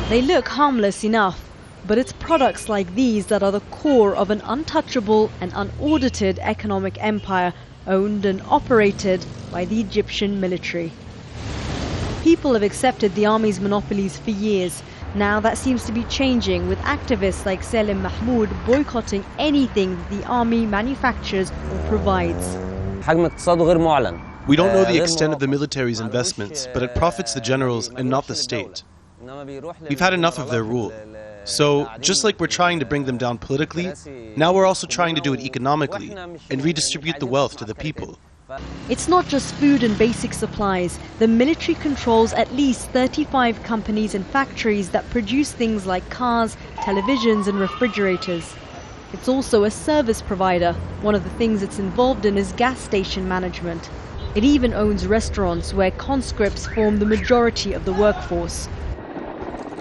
They look harmless enough, but it's products like these that are the core of an untouchable and unaudited economic empire owned and operated by the Egyptian military. People have accepted the army's monopolies for years. Now that seems to be changing, with activists like Selim Mahmoud boycotting anything that the army manufactures or provides. We don't know the extent of the military's investments, but it profits the generals and not the state. We've had enough of their rule. So, just like we're trying to bring them down politically, now we're also trying to do it economically and redistribute the wealth to the people. It's not just food and basic supplies. The military controls at least 35 companies and factories that produce things like cars, televisions and refrigerators. It's also a service provider. One of the things it's involved in is gas station management. It even owns restaurants where conscripts form the majority of the workforce.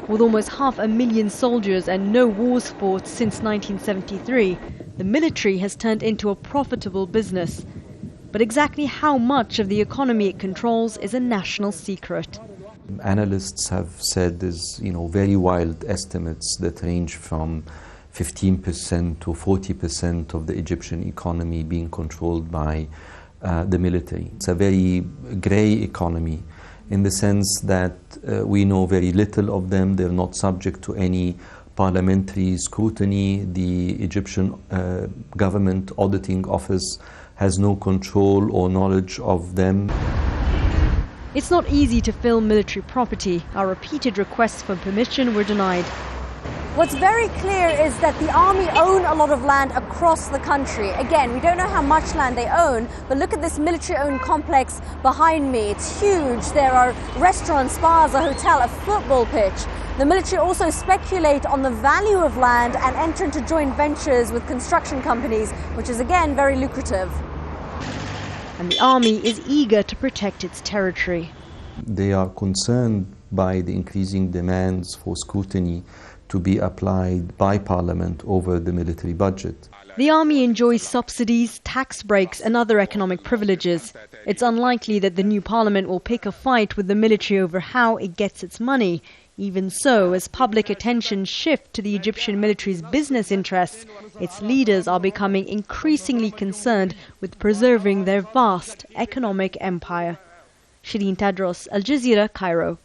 With almost 500,000 soldiers and no wars fought since 1973, the military has turned into a profitable business. But exactly how much of the economy it controls is a national secret. Analysts have said there's very wild estimates that range from 15% to 40% of the Egyptian economy being controlled by the military. It's a very grey economy in the sense that we know very little of them. They're not subject to any parliamentary scrutiny. The Egyptian government auditing office has no control or knowledge of them. It's not easy to film military property. Our repeated requests for permission were denied. What's very clear is that the army own a lot of land across the country. Again, we don't know how much land they own, but look at this military-owned complex behind me. It's huge. There are restaurants, spas, a hotel, a football pitch. The military also speculate on the value of land and enter into joint ventures with construction companies, which is again very lucrative. And the army is eager to protect its territory. They are concerned by the increasing demands for scrutiny to be applied by Parliament over the military budget. The army enjoys subsidies, tax breaks and other economic privileges. It's unlikely that the new parliament will pick a fight with the military over how it gets its money. Even so, as public attention shifts to the Egyptian military's business interests, its leaders are becoming increasingly concerned with preserving their vast economic empire. Sherine, Tadros, Al Jazeera, Cairo.